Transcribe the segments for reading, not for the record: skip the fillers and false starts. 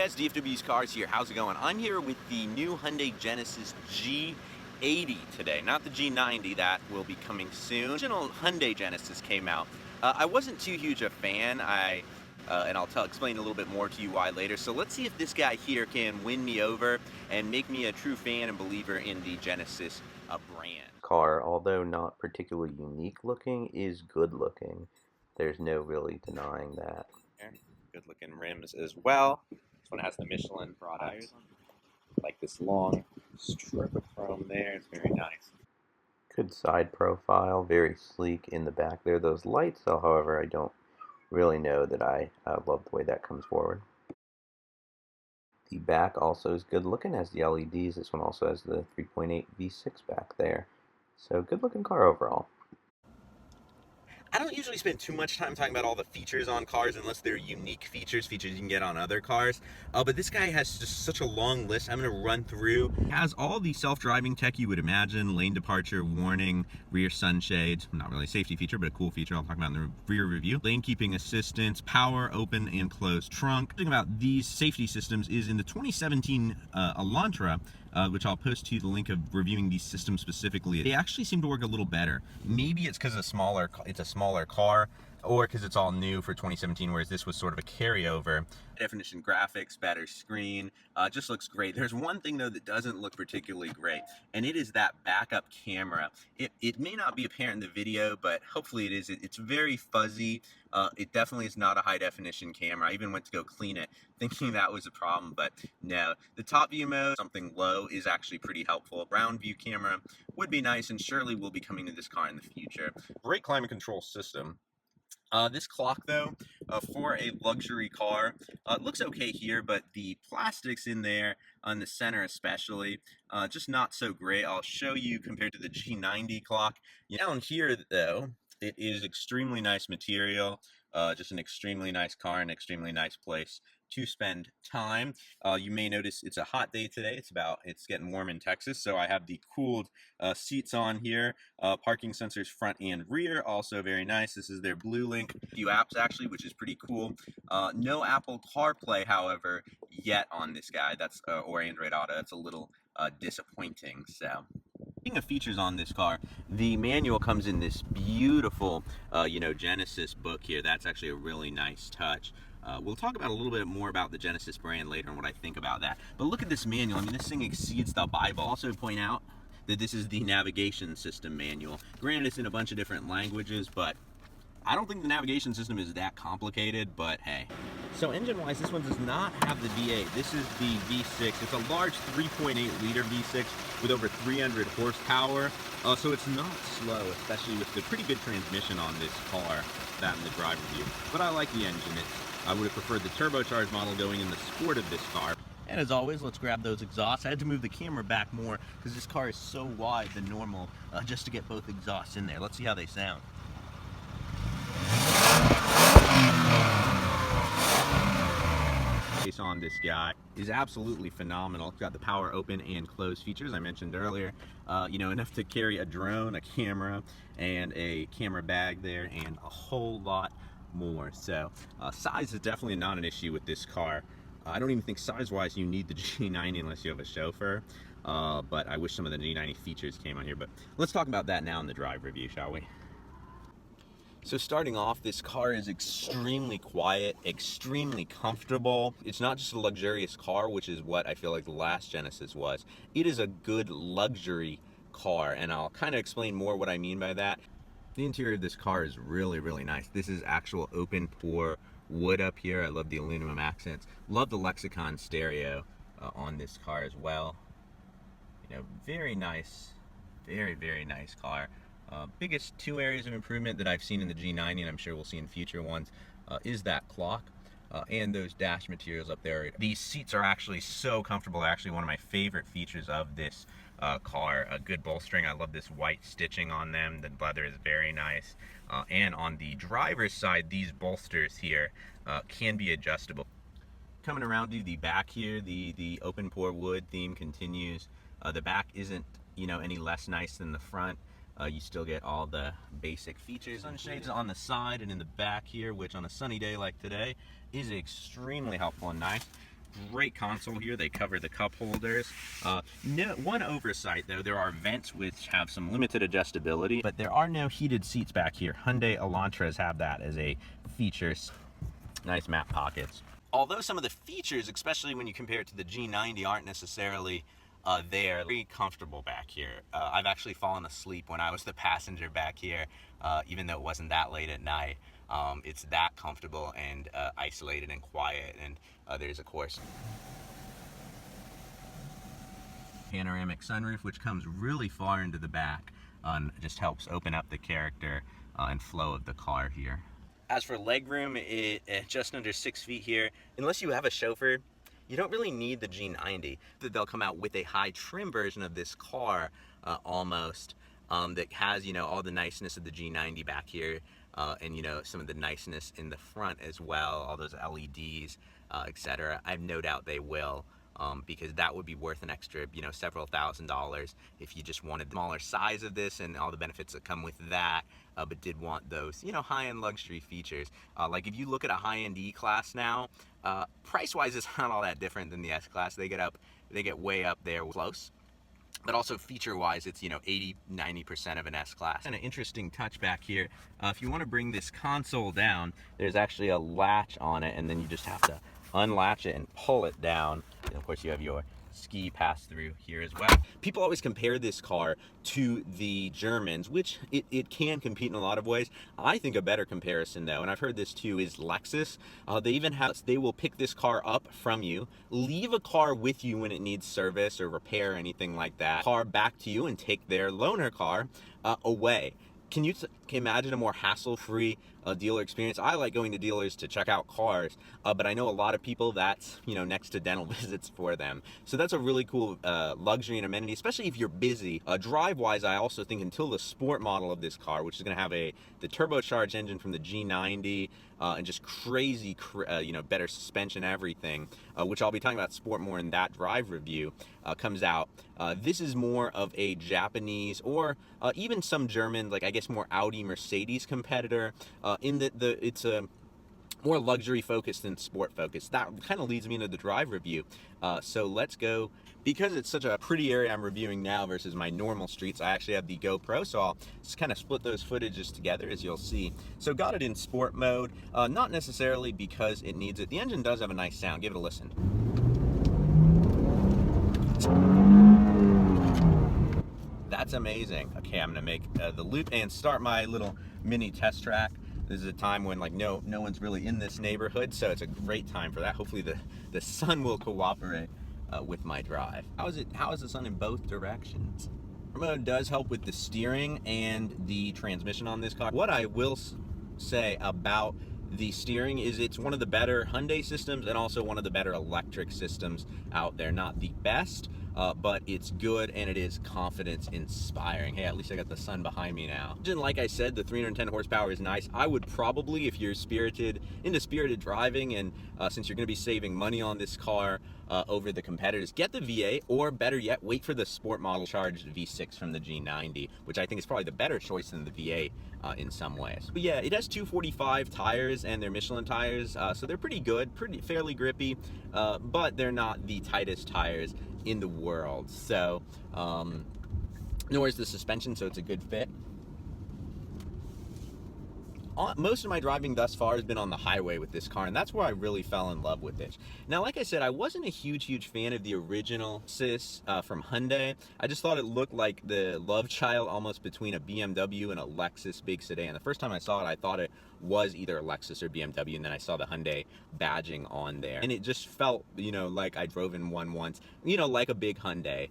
guys, DFW's Cars here. How's it going? I'm here with the new Hyundai Genesis G80 today, not the G90 that will be coming soon. The original Hyundai Genesis came out. I wasn't too huge a fan. And I'll explain a little bit more to you why later. So let's see if this guy here can win me over and make me a true fan and believer in the Genesis brand. Car, although not particularly unique looking, is good looking. There's no really denying that. Good looking rims as well. This one has the Michelin products. Like this long strip of chrome there. It's very nice. Good side profile, very sleek in the back there. Those lights, though, however, I don't really know that I love the way that comes forward. The back also is good looking, has the LEDs. This one also has the 3.8 V6 back there. So good looking car overall. I don't usually spend too much time talking about all the features on cars unless they're unique features you can get on other cars. But this guy has just such a long list. I'm going to run through. It has all the self-driving tech you would imagine: lane departure warning, rear sunshades, not really a safety feature, but a cool feature I'll talk about in the rear review. Lane keeping assistance, power open and closed trunk. The thing about these safety systems is in the 2017 Elantra, which I'll post to you the link of reviewing these systems specifically, they actually seem to work a little better. Maybe it's because it's a smaller car, or because it's all new for 2017, whereas this was sort of a carryover. Definition graphics, better screen, just looks great. There's one thing though that doesn't look particularly great, and it is that backup camera. It may not be apparent in the video, but hopefully it is. It's very fuzzy. It definitely is not a high definition camera. I even went to go clean it thinking that was a problem, but no. The top view mode, something low, is actually pretty helpful. Round view camera would be nice and surely will be coming to this car in the future. Great climate control system. This clock, though, for a luxury car, looks okay here, but the plastics in there, on the center especially, just not so great. I'll show you compared to the G90 clock. Down here, though, it is extremely nice material, just an extremely nice car, an extremely nice place to spend time. You may notice it's a hot day today. It's getting warm in Texas, so I have the cooled seats on here. Parking sensors front and rear, also very nice. This is their Blue Link. A few apps actually, which is pretty cool. No Apple CarPlay, however, yet on this guy. That's or Android Auto. That's a little disappointing. So. Speaking of features on this car, the manual comes in this beautiful, Genesis book here. That's actually a really nice touch. We'll talk about a little bit more about the Genesis brand later and what I think about that. But look at this manual. I mean, this thing exceeds the Bible. Also point out that this is the navigation system manual. Granted, it's in a bunch of different languages, but I don't think the navigation system is that complicated, but hey. So engine-wise, this one does not have the V8. This is the V6. It's a large 3.8 liter V6 with over 300 horsepower. So it's not slow, especially with the pretty good transmission on this car, that in the drive review. But I like the engine. I would have preferred the turbocharged model going in the Sport of this car. And as always, let's grab those exhausts. I had to move the camera back more because this car is so wide than normal just to get both exhausts in there. Let's see how they sound. On this guy is absolutely phenomenal. It's got the power open and close features I mentioned earlier. Enough to carry a drone, a camera, and a camera bag there, and a whole lot more. So size is definitely not an issue with this car. I don't even think size-wise you need the G90 unless you have a chauffeur. But I wish some of the G90 features came on here. But let's talk about that now in the drive review, shall we? So starting off, this car is extremely quiet, extremely comfortable. It's not just a luxurious car, which is what I feel like the last Genesis was. It is a good luxury car, and I'll kind of explain more what I mean by that. The interior of this car is really, really nice. This is actual open pore wood up here. I love the aluminum accents. Love the Lexicon stereo on this car as well. Very nice, very, very nice car. Biggest two areas of improvement that I've seen in the G90, and I'm sure we'll see in future ones, is that clock and those dash materials up there. These seats are actually so comfortable. They're actually one of my favorite features of this car. A good bolstering. I love this white stitching on them. The leather is very nice. And on the driver's side, these bolsters here can be adjustable. Coming around to the back here, the open pore wood theme continues. The back isn't, any less nice than the front. You still get all the basic features. Sunshades on the side and in the back here, which on a sunny day like today is extremely helpful and nice. Great console here. They cover the cup holders. One oversight though, there are vents which have some limited adjustability, but there are no heated seats back here. Hyundai Elantras have that as a feature. Nice map pockets. Although some of the features, especially when you compare it to the G90, aren't necessarily there, very comfortable back here. I've actually fallen asleep when I was the passenger back here, even though it wasn't that late at night. It's that comfortable and isolated and quiet, and there's of course panoramic sunroof, which comes really far into the back and just helps open up the character and flow of the car here. As for legroom, it's just under 6 feet here. Unless you have a chauffeur, you don't really need the G90. They'll come out with a high trim version of this car almost that has, all the niceness of the G90 back here and, some of the niceness in the front as well, all those LEDs, etc. I have no doubt they will. Because that would be worth an extra, several $1,000s if you just wanted the smaller size of this and all the benefits that come with that, but did want those, high-end luxury features. Like if you look at a high-end E-Class now, price-wise it's not all that different than the S-Class. They get way up there close. But also feature-wise, it's 80-90% of an S-Class. And an interesting touch back here. If you want to bring this console down, there's actually a latch on it, and then you just have to unlatch it and pull it down. And of course you have your ski pass through here as well. People always compare this car to the Germans, which it can compete in a lot of ways. I think a better comparison though, and I've heard this too, is Lexus. They will pick this car up from you, leave a car with you when it needs service or repair or anything like that, car back to you, and take their loaner car away. Can you imagine a more hassle-free dealer experience? I like going to dealers to check out cars, but I know a lot of people that's next to dental visits for them. So that's a really cool luxury and amenity, especially if you're busy. Drive-wise, I also think until the sport model of this car, which is going to have the turbocharged engine from the G90 and just crazy, better suspension, everything, which I'll be talking about sport more in that drive review, comes out. This is more of a Japanese or even some German, like I guess more Audi, Mercedes competitor, in that it's a more luxury focused than sport focused. That kind of leads me into the drive review. So let's go. Because it's such a pretty area I'm reviewing now versus my normal streets, I actually have the GoPro, so I'll just kind of split those footages together, as you'll see. So got it in sport mode, not necessarily because it needs it. The engine does have a nice sound. Give it a listen. That's amazing. Okay, I'm gonna make the loop and start my little mini test track. This is a time when no one's really in this neighborhood, so it's a great time for that. Hopefully the sun will cooperate with my drive. How is the sun in both directions? Mode does help with the steering and the transmission on this car. What I will say about the steering is it's one of the better Hyundai systems and also one of the better electric systems out there. Not the best, but it's good and it is confidence inspiring. Hey, at least I got the sun behind me now. And like I said, the 310 horsepower is nice. I would probably, if you're into spirited driving and since you're going to be saving money on this car over the competitors, get the V8, or better yet, wait for the sport model charged V6 from the G90, which I think is probably the better choice than the V8 in some ways. But yeah, it has 245 tires and they're Michelin tires, so they're pretty good, fairly grippy, but they're not the tightest tires in the world. So nor is the suspension, so it's a good fit. Most of my driving thus far has been on the highway with this car, and that's where I really fell in love with it. Now, like I said, I wasn't a huge fan of the original Genesis from Hyundai. I just thought it looked like the love child almost between a BMW and a Lexus big sedan. The first time I saw it, I thought it was either a Lexus or BMW, and then I saw the Hyundai badging on there. And it just felt, like I drove in one once, like a big Hyundai.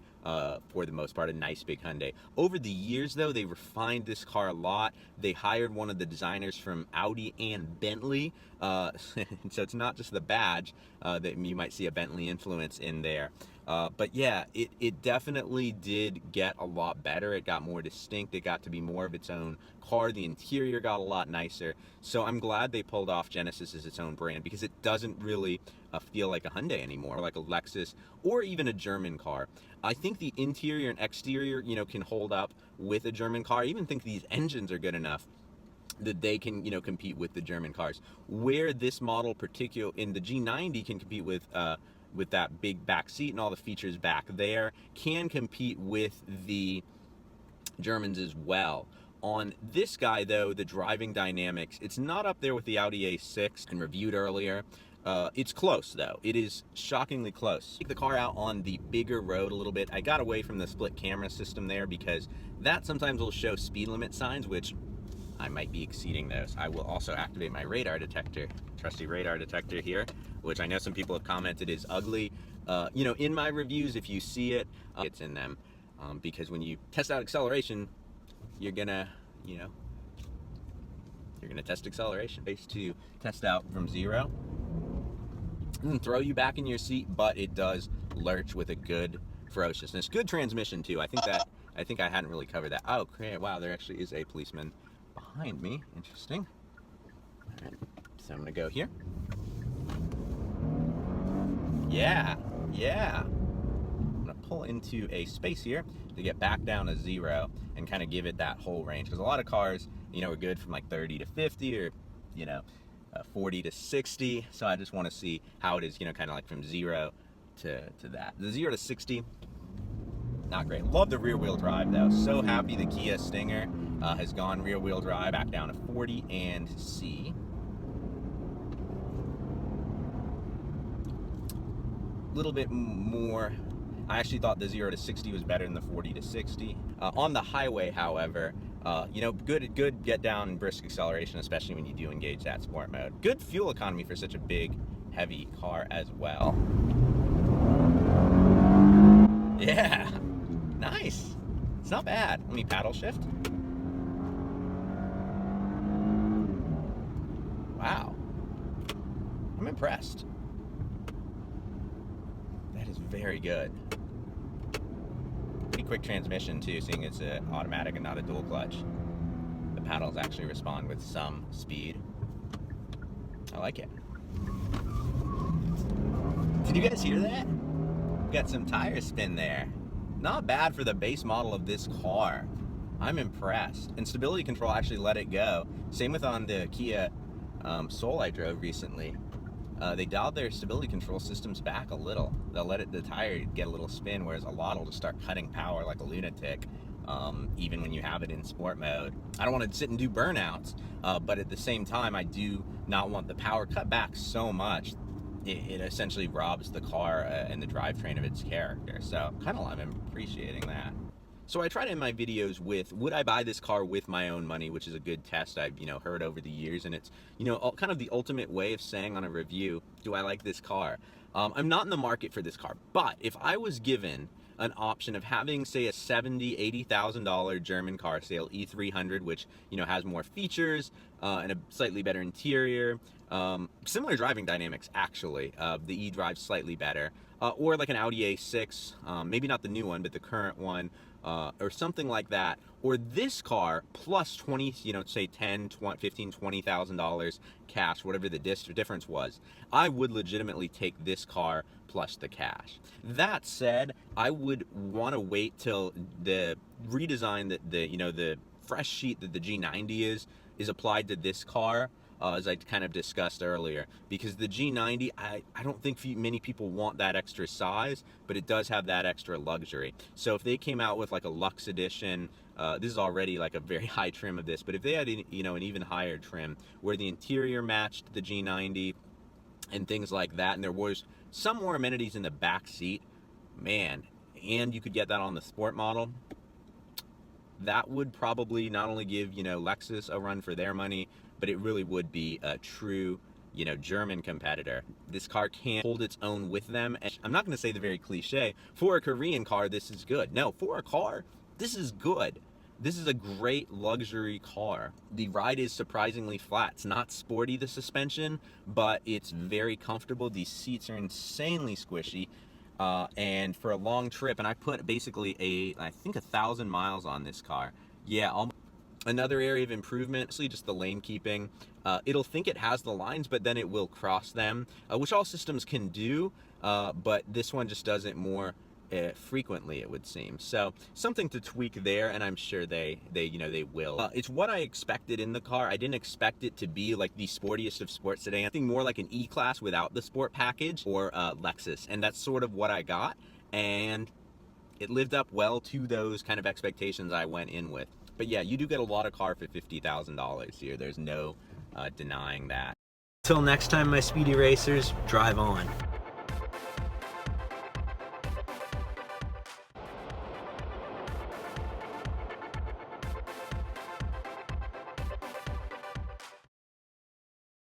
For the most part, a nice big Hyundai. Over the years, though, they refined this car a lot. They hired one of the designers from Audi and Bentley, so it's not just the badge that you might see a Bentley influence in there. But yeah, it definitely did get a lot better. It got more distinct. It got to be more of its own car. The interior got a lot nicer. So I'm glad they pulled off Genesis as its own brand, because it doesn't really feel like a Hyundai anymore, like a Lexus or even a German car. I think the interior and exterior, can hold up with a German car. I even think these engines are good enough that they can, compete with the German cars. Where this model, particular in the G90, can compete with with that big back seat and all the features back there, can compete with the Germans as well. On this guy, though, the driving dynamics, it's not up there with the Audi A6 and reviewed earlier. It's close, though. It is shockingly close. Take the car out on the bigger road a little bit. I got away from the split camera system there because that sometimes will show speed limit signs, which I might be exceeding those. I will also activate my radar detector, trusty radar detector here, which I know some people have commented is ugly. You know, in my reviews, if you see it, it's in them. Because when you test out acceleration, you're gonna, you know, you're gonna test acceleration. Base to test out from 0. It doesn't throw you back in your seat, but it does lurch with a good ferociousness. Good transmission too. I think I hadn't really covered that. Oh, okay, wow, there actually is a policeman behind me. Interesting. All right, so I'm gonna go here. Yeah. I'm gonna pull into a space here to get back down to 0 and kind of give it that whole range, because a lot of cars, you know, are good from like 30 to 50 or, you know, 40 to 60. So I just want to see how it is, you know, kind of like from 0 to that. The 0 to 60, not great. Love the rear wheel drive though. So happy the Kia Stinger has gone rear wheel drive back down to 40 and C. Little bit more. I actually thought the 0 to 60 was better than the 40 to 60. On the highway, however, you know, good get down and brisk acceleration, especially when you do engage that sport mode. Good fuel economy for such a big, heavy car as well. Yeah, nice. It's not bad. Let me paddle shift. Wow, I'm impressed. That is very good. Pretty quick transmission too, seeing it's an automatic and not a dual clutch. The paddles actually respond with some speed. I like it. Did you guys hear that? Got some tire spin there. Not bad for the base model of this car. I'm impressed. And stability control actually let it go. Same with on the Kia Soul I drove recently. They dialed their stability control systems back a little. They'll let the tire get a little spin, whereas a lot will just start cutting power like a lunatic, even when you have it in sport mode. I don't want to sit and do burnouts, but at the same time, I do not want the power cut back so much. It essentially robs the car and the drivetrain of its character. So I'm appreciating that. So I try to end my videos with, would I buy this car with my own money, which is a good test I've, you know, heard over the years. And it's, you know, kind of the ultimate way of saying on a review, do I like this car? I'm not in the market for this car, but if I was given an option of having, say, a $70,000, $80,000 German car sale E300, which, you know, has more features and a slightly better interior, similar driving dynamics, actually. The E drives slightly better. Or like an Audi A6, maybe not the new one, but the current one, or something like that. Or this car plus 20, you know, say 10, 20, 15, $20,000 cash, whatever the difference was. I would legitimately take this car plus the cash. That said, I would want to wait till the redesign that the fresh sheet that the G90 is applied to this car. As I kind of discussed earlier, because the G90, I don't think many people want that extra size, but it does have that extra luxury. So if they came out with like a Luxe edition, this is already like a very high trim of this, but if they had, you know, an even higher trim where the interior matched the G90 and things like that, and there was some more amenities in the back seat, man, and you could get that on the sport model, that would probably not only give, you know, Lexus a run for their money, but it really would be a true, you know, German competitor. This car can't hold its own with them. And I'm not going to say the very cliche, for a Korean car, this is good. No, for a car, this is good. This is a great luxury car. The ride is surprisingly flat. It's not sporty, the suspension, but it's very comfortable. These seats are insanely squishy. And for a long trip, and I put basically I think 1,000 miles on this car. Yeah, almost. Another area of improvement, actually just the lane keeping. It'll think it has the lines, but then it will cross them, which all systems can do, but this one just does it more frequently, it would seem. So something to tweak there, and I'm sure they will. It's what I expected in the car. I didn't expect it to be like the sportiest of sports sedans. I think more like an E-Class without the sport package, or Lexus, and that's sort of what I got, and it lived up well to those kind of expectations I went in with. But yeah, you do get a lot of car for $50,000 here. There's no denying that. Till next time, my speedy racers, drive on.